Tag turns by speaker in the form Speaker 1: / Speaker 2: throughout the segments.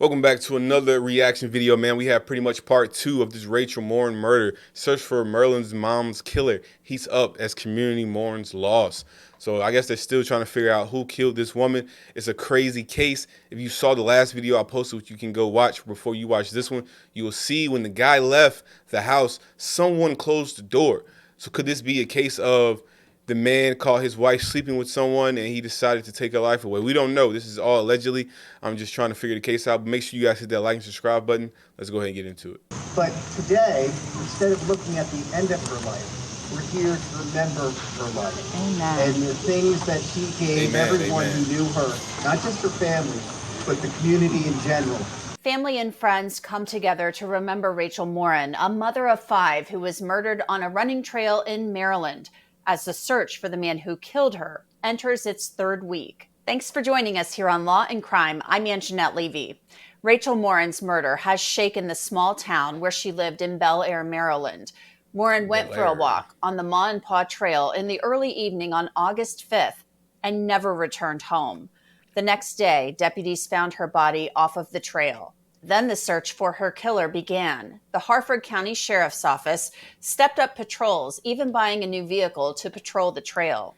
Speaker 1: Welcome back to another reaction video, man. We have pretty much part 2 of this Rachel Morin murder. Search for Merlin's mom's killer. He's up as community mourns loss. So I guess they're still trying to figure out who killed this woman. It's a crazy case. If you saw the last video I posted, which you can go watch before you watch this one, you will see when the guy left the house, someone closed the door. So could this be a case of the man caught his wife sleeping with someone and he decided to take her life away? We don't know. This is all allegedly. I'm just trying to figure the case out. But make sure you guys hit that like and subscribe button. Let's go ahead and get into it.
Speaker 2: But today, instead of looking at the end of her life, we're here to remember her life.
Speaker 3: Amen.
Speaker 2: And the things that she gave everyone who knew her, not just her family, but the community in general.
Speaker 3: Family and friends come together to remember Rachel Morin, a mother of 5 who was murdered on a running trail in Maryland, as the search for the man who killed her enters its 3rd week. Thanks for joining us here on Law and Crime. I'm Anjanette Levy. Rachel Morin's murder has shaken the small town where she lived in Bel Air, Maryland. Morin went for a walk on the Ma and Pa Trail in the early evening on August 5th and never returned home. The next day, deputies found her body off of the trail. Then the search for her killer began. The Harford County Sheriff's Office stepped up patrols, even buying a new vehicle to patrol the trail.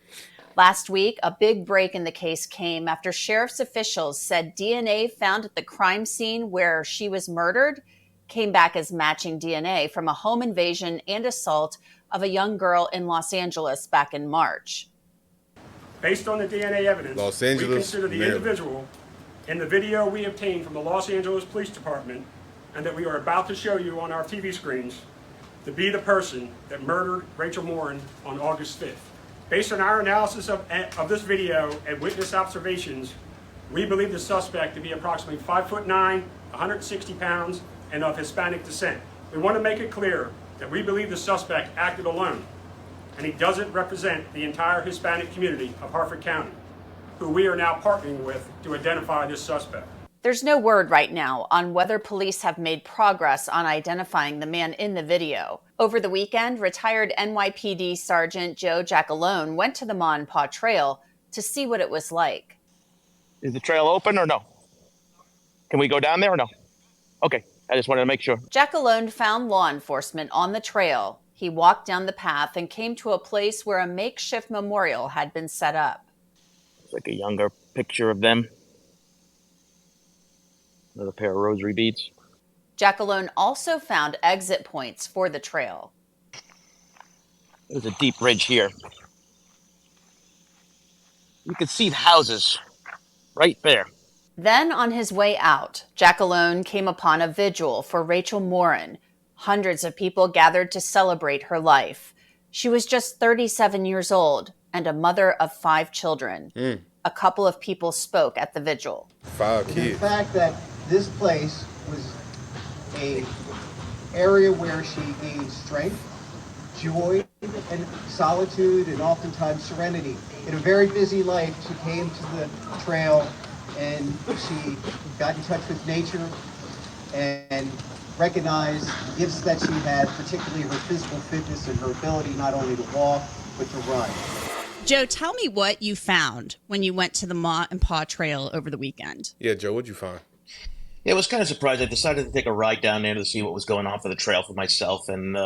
Speaker 3: Last week, a big break in the case came after sheriff's officials said DNA found at the crime scene where she was murdered came back as matching DNA from a home invasion and assault of a young girl in Los Angeles back in March.
Speaker 4: Based on the DNA evidence,
Speaker 1: Los Angeles,
Speaker 4: we consider the
Speaker 1: Maryland.
Speaker 4: individual in the video we obtained from the Los Angeles Police Department and that we are about to show you on our TV screens to be the person that murdered Rachel Morin on August 5th. Based on our analysis of this video and witness observations, we believe the suspect to be approximately 5'9", 160 pounds, and of Hispanic descent. We want to make it clear that we believe the suspect acted alone, and he doesn't represent the entire Hispanic community of Harford County, who we are now partnering with to identify this suspect.
Speaker 3: There's no word right now on whether police have made progress on identifying the man in the video. Over the weekend, retired NYPD Sergeant Joe Giacalone went to the Ma and Pa Trail to see what it was like.
Speaker 5: Is the trail open or no? Can we go down there or no? Okay, I just wanted to make sure.
Speaker 3: Giacalone found law enforcement on the trail. He walked down the path and came to a place where a makeshift memorial had been set up.
Speaker 5: It's like a younger picture of them. Another pair of rosary beads.
Speaker 3: Giacalone also found exit points for the trail.
Speaker 5: There's a deep ridge here. You can see the houses right there.
Speaker 3: Then on his way out, Giacalone came upon a vigil for Rachel Morin. Hundreds of people gathered to celebrate her life. She was just 37 years old and a mother of 5 children. A couple of people spoke at the vigil.
Speaker 1: 5 kids.
Speaker 2: The fact that this place was an area where she gained strength, joy, and solitude, and oftentimes serenity. In a very busy life, she came to the trail and she got in touch with nature and recognized the gifts that she had, particularly her physical fitness and her ability not only to walk, but to run.
Speaker 6: Joe, tell me what you found when you went to the Ma and Pa Trail over the weekend.
Speaker 1: Yeah, Joe, what'd you find?
Speaker 5: Yeah, it was kind of surprised. I decided to take a ride down there to see what was going on for the trail for myself. And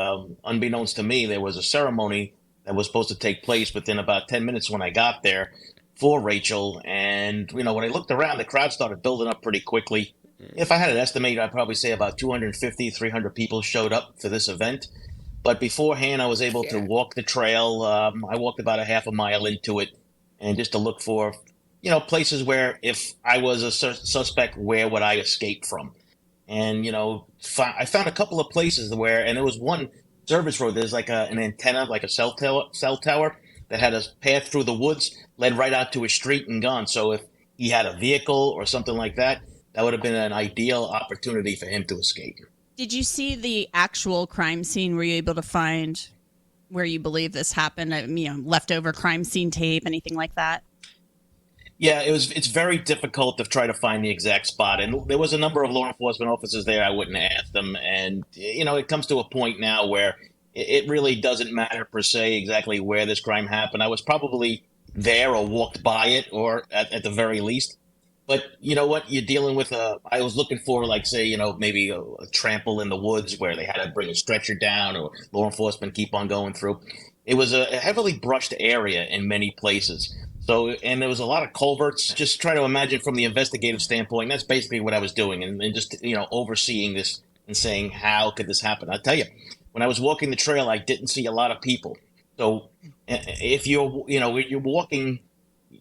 Speaker 5: unbeknownst to me, there was a ceremony that was supposed to take place within about 10 minutes when I got there for Rachel. And, you know, when I looked around, the crowd started building up pretty quickly. If I had an estimate, I'd probably say about 250, 300 people showed up for this event. But beforehand, I was able to walk the trail. I walked about a half a mile into it, and just to look for, you know, places where if I was a suspect, where would I escape from? And, you know, I found a couple of places where, and there was one service road, there's like an antenna, like a cell tower that had a path through the woods, led right out to a street and gone. So if he had a vehicle or something like that, that would have been an ideal opportunity for him to escape.
Speaker 6: Did you see the actual crime scene? Were you able to find where you believe this happened? You know, leftover crime scene tape, anything like that?
Speaker 5: Yeah, it's very difficult to try to find the exact spot. And there was a number of law enforcement officers there. I wouldn't ask them. And, you know, it comes to a point now where it really doesn't matter per se exactly where this crime happened. I was probably there or walked by it, or at the very least. But you know what? You're dealing with I was looking for, like, say, maybe a trample in the woods where they had to bring a stretcher down, or law enforcement keep on going through. It was a heavily brushed area in many places. So, and there was a lot of culverts. Just try to imagine from the investigative standpoint. That's basically what I was doing, and just overseeing this and saying, how could this happen? I'll tell you, when I was walking the trail, I didn't see a lot of people. So, if you're walking,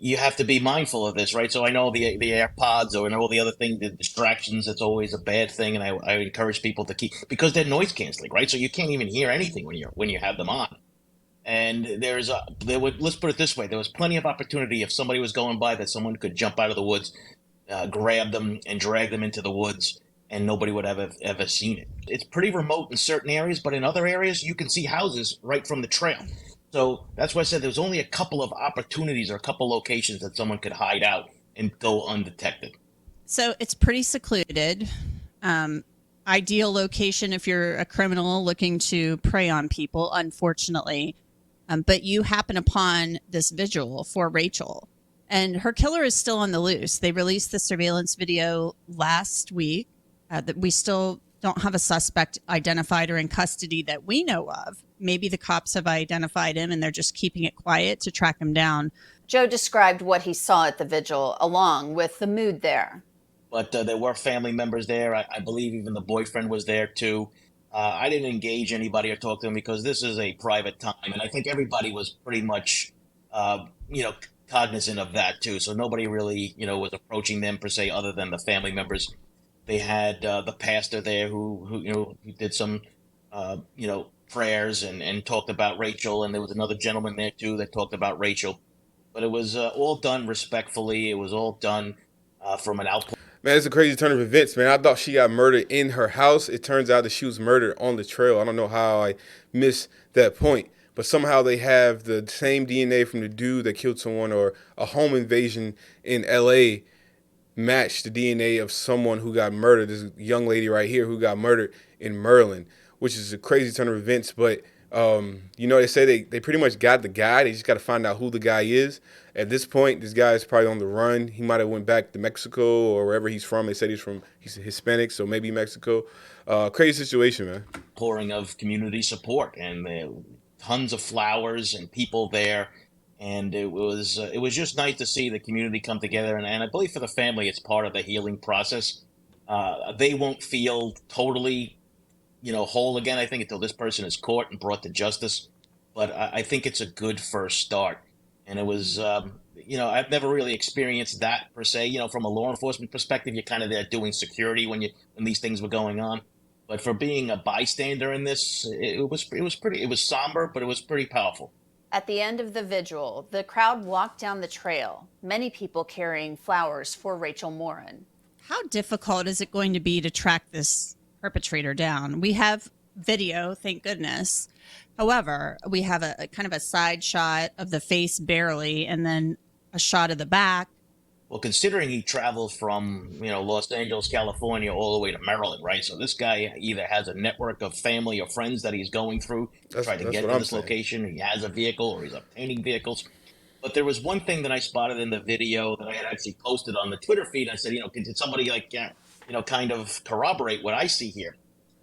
Speaker 5: you have to be mindful of this, right? So I know the AirPods, or all the other things, the distractions. That's always a bad thing, and I encourage people to keep, because they're noise canceling, right? So you can't even hear anything when you have them on. And let's put it this way: there was plenty of opportunity if somebody was going by, that someone could jump out of the woods, grab them, and drag them into the woods, and nobody would have ever seen it. It's pretty remote in certain areas, but in other areas, you can see houses right from the trail. So that's why I said there was only a couple of opportunities, or a couple locations that someone could hide out and go undetected.
Speaker 6: So it's pretty secluded. Ideal location if you're a criminal looking to prey on people, unfortunately. But you happen upon this vigil for Rachel, and her killer is still on the loose. They released the surveillance video last week. That we still don't have a suspect identified or in custody that we know of. Maybe the cops have identified him and they're just keeping it quiet to track him down.
Speaker 3: Joe described what he saw at the vigil, along with the mood there.
Speaker 5: But there were family members there. I believe even the boyfriend was there too. I didn't engage anybody or talk to them, because this is a private time, and I think everybody was pretty much, cognizant of that too. So nobody really, was approaching them per se, other than the family members. They had the pastor there who did some, prayers, and talked about Rachel, and there was another gentleman there too that talked about Rachel. But it was all done respectfully. It was all done from an output.
Speaker 1: Man, it's a crazy turn of events, man. I thought she got murdered in her house. It turns out that she was murdered on the trail. I don't know how I missed that point, but somehow they have the same DNA from the dude that killed someone, or a home invasion in LA matched the DNA of someone who got murdered. This young lady right here who got murdered in Maryland, which is a crazy turn of events. But they say they pretty much got the guy. They just got to find out who the guy is. At this point, this guy is probably on the run. He might have went back to Mexico or wherever he's from. They said he's Hispanic, so maybe Mexico. Crazy situation, man.
Speaker 5: Pouring of community support, and tons of flowers and people there. And it was just nice to see the community come together. And I believe for the family, it's part of the healing process. They won't feel totally, whole again, I think, until this person is caught and brought to justice. But I think it's a good first start. And it was, I've never really experienced that per se. From a law enforcement perspective, you're kind of there doing security when these things were going on. But for being a bystander in this, it was somber, but it was pretty powerful.
Speaker 3: At the end of the vigil, the crowd walked down the trail, many people carrying flowers for Rachel Morin.
Speaker 6: How difficult is it going to be to track this perpetrator down? We have video, thank goodness. However, we have a kind of a side shot of the face barely, and then a shot of the back.
Speaker 5: Well, considering he traveled from, Los Angeles, California, all the way to Maryland, right? So this guy either has a network of family or friends that he's going through to try to get to this location. He has a vehicle, or he's obtaining vehicles. But there was one thing that I spotted in the video that I had actually posted on the Twitter feed. I said, did somebody kind of corroborate what I see here?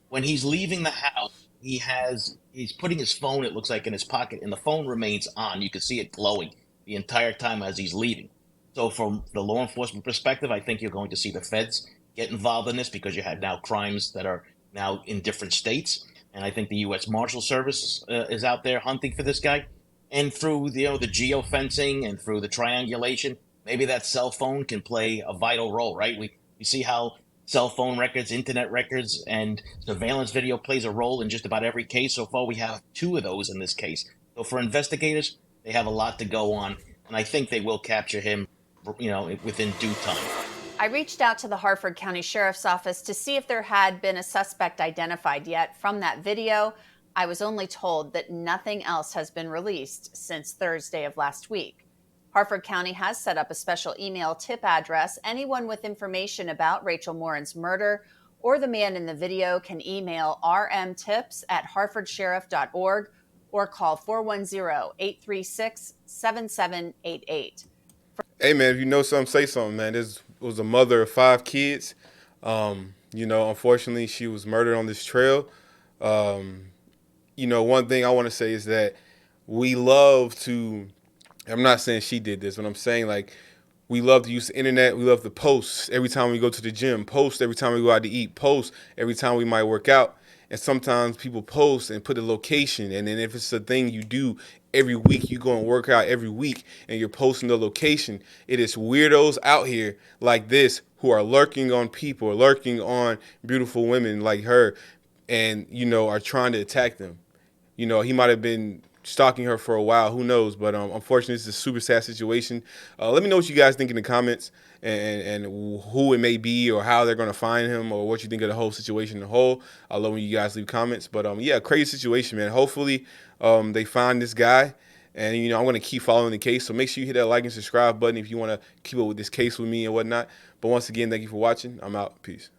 Speaker 5: When he's leaving the house, he's putting his phone, it looks like, in his pocket, and the phone remains on. You can see it glowing the entire time as he's leaving. So from the law enforcement perspective, I think you're going to see the feds get involved in this, because you have now crimes that are now in different states. And I think the U.S. Marshal Service is out there hunting for this guy. And through the geofencing and through the triangulation, maybe that cell phone can play a vital role, right? We see how cell phone records, internet records, and surveillance video plays a role in just about every case. So far, we have 2 of those in this case. So for investigators, they have a lot to go on. And I think they will capture him, within due time.
Speaker 3: I reached out to the Harford County Sheriff's Office to see if there had been a suspect identified yet from that video. I was only told that nothing else has been released since Thursday of last week. Harford County has set up a special email tip address. Anyone with information about Rachel Morin's murder or the man in the video can email rmtips@harfordsheriff.org or call 410-836-7788.
Speaker 1: Hey, man, if you know something, say something, man. There's was a mother of 5 kids. Unfortunately, she was murdered on this trail. One thing I want to say is that we love to. I'm not saying she did this, but I'm saying like we love to use the internet. We love to post every time we go to the gym, post every time we go out to eat, post every time we might work out. And sometimes people post and put a location. And then if it's a thing you do every week, you go and work out every week and you're posting the location. It is weirdos out here like this who are lurking on people, lurking on beautiful women like her, and, are trying to attack them. He might have been stalking her for a while. Who knows? But unfortunately, it's a super sad situation. Let me know what you guys think in the comments and who it may be or how they're going to find him or what you think of the whole situation in the whole. I love when you guys leave comments. But, yeah, crazy situation, man. Hopefully they find this guy. And, I'm going to keep following the case. So make sure you hit that like and subscribe button if you want to keep up with this case with me and whatnot. But once again, thank you for watching. I'm out. Peace.